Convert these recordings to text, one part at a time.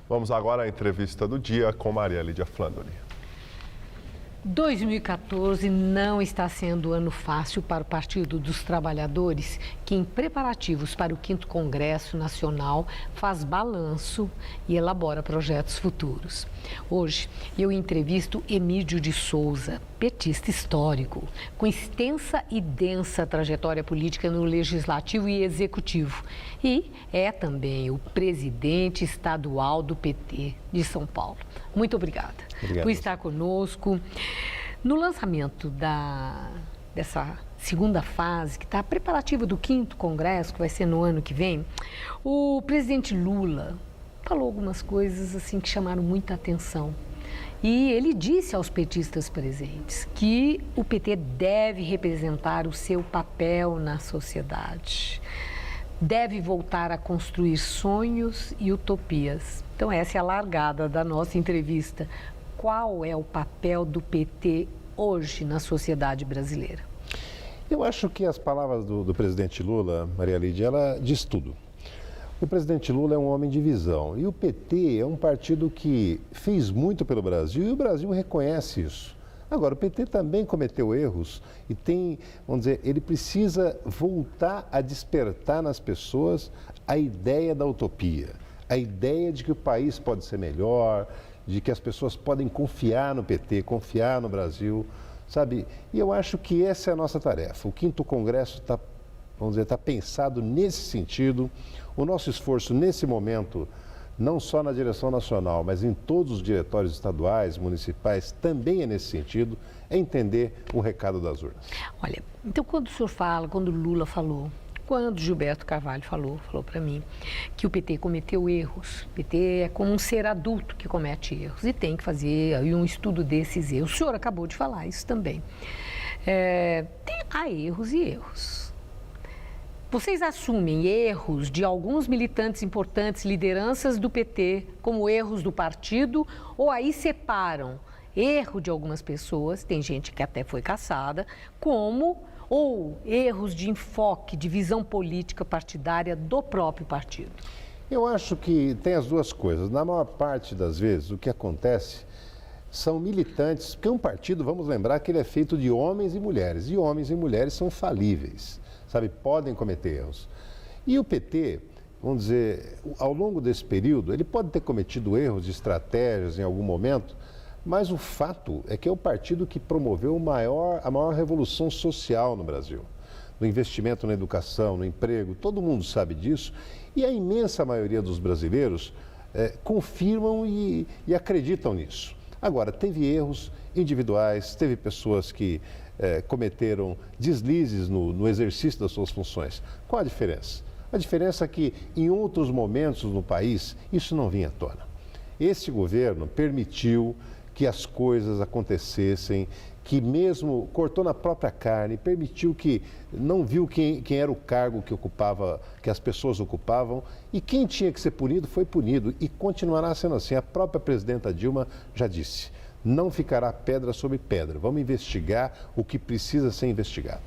Vamos agora à entrevista do dia com Maria Lídia Flandoni. 2014 não está sendo ano fácil para o Partido dos Trabalhadores, que em preparativos para o 5º Congresso Nacional faz balanço e elabora projetos futuros. Hoje eu entrevisto Emídio de Souza, petista histórico, com extensa e densa trajetória política no Legislativo e Executivo. E é também o presidente estadual do PT de São Paulo. Muito obrigada por estar conosco. No lançamento dessa segunda fase, que está preparativa do 5º Congresso, que vai ser no ano que vem, o presidente Lula falou algumas coisas assim que chamaram muita atenção. E ele disse aos petistas presentes que o PT deve representar o seu papel na sociedade, deve voltar a construir sonhos e utopias. Então essa é a largada da nossa entrevista. Qual é o papel do PT hoje na sociedade brasileira? Eu acho que as palavras do presidente Lula, Maria Lídia, ela diz tudo. O presidente Lula é um homem de visão e o PT é um partido que fez muito pelo Brasil e o Brasil reconhece isso. Agora, o PT também cometeu erros e vamos dizer, ele precisa voltar a despertar nas pessoas a ideia da utopia, a ideia de que o país pode ser melhor, de que as pessoas podem confiar no PT, confiar no Brasil, sabe? E eu acho que essa é a nossa tarefa. O 5º Congresso está pensado nesse sentido. O nosso esforço nesse momento, não só na direção nacional, mas em todos os diretórios estaduais, municipais, também é nesse sentido, é entender o recado das urnas. Olha, então quando o senhor fala, quando o Lula falou, quando Gilberto Carvalho falou para mim que o PT cometeu erros, o PT é como um ser adulto que comete erros e tem que fazer aí um estudo desses erros. O senhor acabou de falar isso também. Há erros e erros. Vocês assumem erros de alguns militantes importantes, lideranças do PT, como erros do partido, ou aí separam erro de algumas pessoas, tem gente que até foi caçada, ou erros de enfoque, de visão política partidária do próprio partido? Eu acho que tem as duas coisas. Na maior parte das vezes, o que acontece são militantes, porque um partido, vamos lembrar que ele é feito de homens e homens e mulheres são falíveis, sabe, podem cometer erros. E o PT, vamos dizer, ao longo desse período, ele pode ter cometido erros de estratégias em algum momento, mas o fato é que é o partido que promoveu a maior revolução social no Brasil. No investimento na educação, no emprego, todo mundo sabe disso. E a imensa maioria dos brasileiros confirmam e acreditam nisso. Agora, teve erros individuais, teve pessoas que cometeram deslizes no exercício das suas funções. Qual a diferença? A diferença é que em outros momentos no país isso não vinha à tona. Esse governo permitiu que as coisas acontecessem, que mesmo cortou na própria carne, permitiu que não viu quem era o cargo que as pessoas ocupavam, e quem tinha que ser punido foi punido e continuará sendo assim. A própria presidenta Dilma já disse: não ficará pedra sobre pedra, vamos investigar o que precisa ser investigado.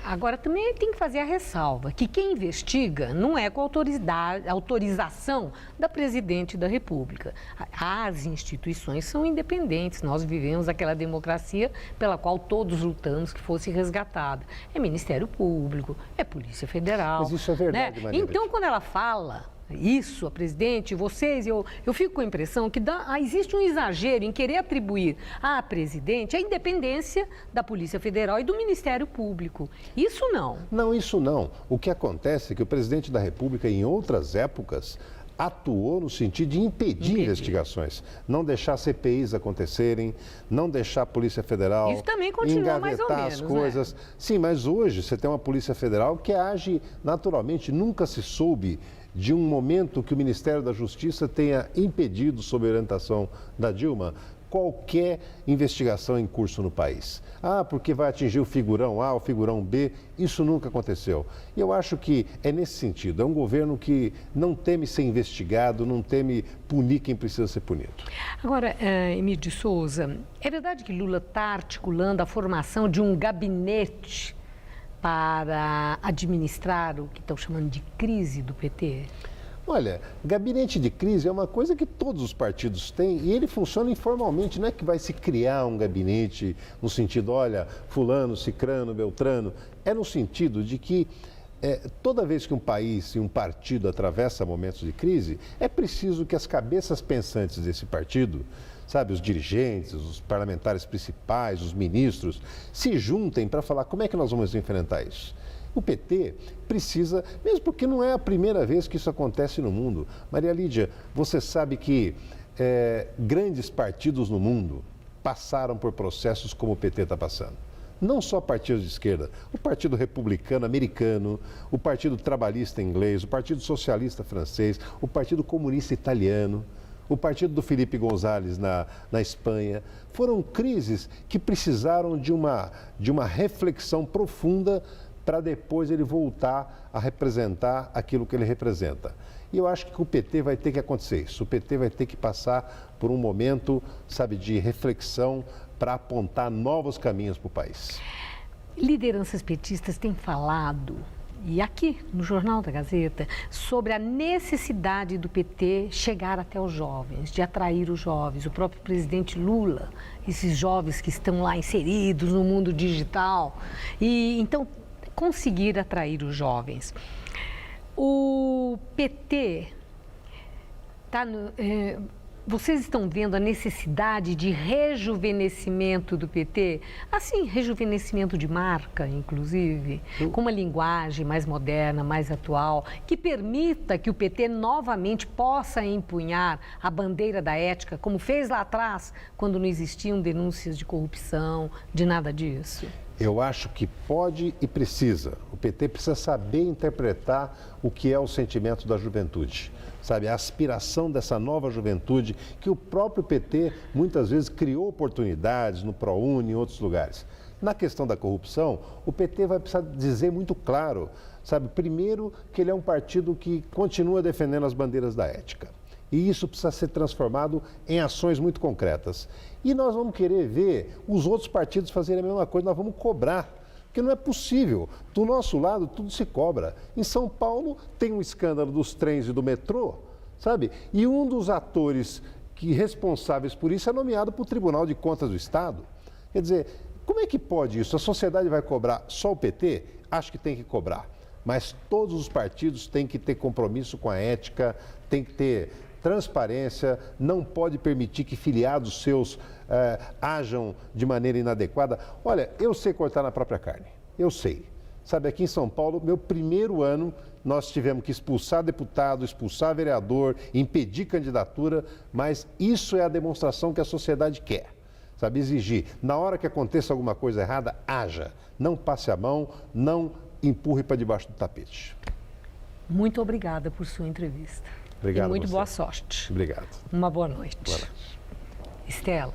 Agora também tem que fazer a ressalva que quem investiga não é com autorização da Presidente da República. As instituições são independentes, nós vivemos aquela democracia pela qual todos lutamos que fosse resgatada. É Ministério Público, é Polícia Federal. Mas isso é verdade, né? Maria. Então, quando ela fala isso, a presidente, vocês, eu fico com a impressão que existe um exagero em querer atribuir à presidente a independência da Polícia Federal e do Ministério Público. Isso não. Não, isso não. O que acontece é que o presidente da República, em outras épocas, atuou no sentido de impedir investigações, não deixar CPIs acontecerem, não deixar a Polícia Federal isso também continua mais ou menos, as coisas. Né? Sim, mas hoje você tem uma Polícia Federal que age naturalmente. Nunca se soube de um momento que o Ministério da Justiça tenha impedido, sob a orientação da Dilma, qualquer investigação em curso no país. Porque vai atingir o figurão A, o figurão B, isso nunca aconteceu. E eu acho que é nesse sentido, é um governo que não teme ser investigado, não teme punir quem precisa ser punido. Agora, Emídio de Souza, é verdade que Lula está articulando a formação de um gabinete para administrar o que estão chamando de crise do PT? Olha, gabinete de crise é uma coisa que todos os partidos têm e ele funciona informalmente. Não é que vai se criar um gabinete no sentido, olha, fulano, cicrano, beltrano. É no sentido de que toda vez que um país e um partido atravessa momentos de crise, é preciso que as cabeças pensantes desse partido, sabe, os dirigentes, os parlamentares principais, os ministros, se juntem para falar como é que nós vamos enfrentar isso. O PT precisa, mesmo porque não é a primeira vez que isso acontece no mundo. Maria Lídia, você sabe que grandes partidos no mundo passaram por processos como o PT está passando. Não só partidos de esquerda, o Partido Republicano Americano, o Partido Trabalhista Inglês, o Partido Socialista Francês, o Partido Comunista Italiano, o partido do Felipe González na Espanha. Foram crises que precisaram de uma reflexão profunda para depois ele voltar a representar aquilo que ele representa. E eu acho que com o PT vai ter que acontecer isso. O PT vai ter que passar por um momento, sabe, de reflexão para apontar novos caminhos para o país. Lideranças petistas têm falado, e aqui no Jornal da Gazeta, sobre a necessidade do PT chegar até os jovens, de atrair os jovens. O próprio presidente Lula, esses jovens que estão lá inseridos no mundo digital. E então, conseguir atrair os jovens. O PT está vocês estão vendo a necessidade de rejuvenescimento do PT? Assim, rejuvenescimento de marca, inclusive, com uma linguagem mais moderna, mais atual, que permita que o PT novamente possa empunhar a bandeira da ética, como fez lá atrás, quando não existiam denúncias de corrupção, de nada disso? Eu acho que pode e precisa. O PT precisa saber interpretar o que é o sentimento da juventude. Sabe, a aspiração dessa nova juventude que o próprio PT muitas vezes criou oportunidades no ProUni e em outros lugares. Na questão da corrupção, o PT vai precisar dizer muito claro, sabe, primeiro que ele é um partido que continua defendendo as bandeiras da ética. E isso precisa ser transformado em ações muito concretas. E nós vamos querer ver os outros partidos fazerem a mesma coisa, nós vamos cobrar. Porque não é possível. Do nosso lado, tudo se cobra. Em São Paulo, tem um escândalo dos trens e do metrô, sabe? E um dos atores responsáveis por isso é nomeado para o Tribunal de Contas do Estado. Quer dizer, como é que pode isso? A sociedade vai cobrar só o PT? Acho que tem que cobrar. Mas todos os partidos têm que ter compromisso com a ética, tem que ter transparência, não pode permitir que filiados seus ajam de maneira inadequada. Olha, eu sei cortar na própria carne, eu sei. Sabe, aqui em São Paulo, meu primeiro ano, nós tivemos que expulsar deputado, expulsar vereador, impedir candidatura, mas isso é a demonstração que a sociedade quer. Sabe, exigir. Na hora que aconteça alguma coisa errada, haja. Não passe a mão, não empurre para debaixo do tapete. Muito obrigada por sua entrevista. Obrigado. E muito boa sorte. Obrigado. Uma boa noite. Boa noite. Estela.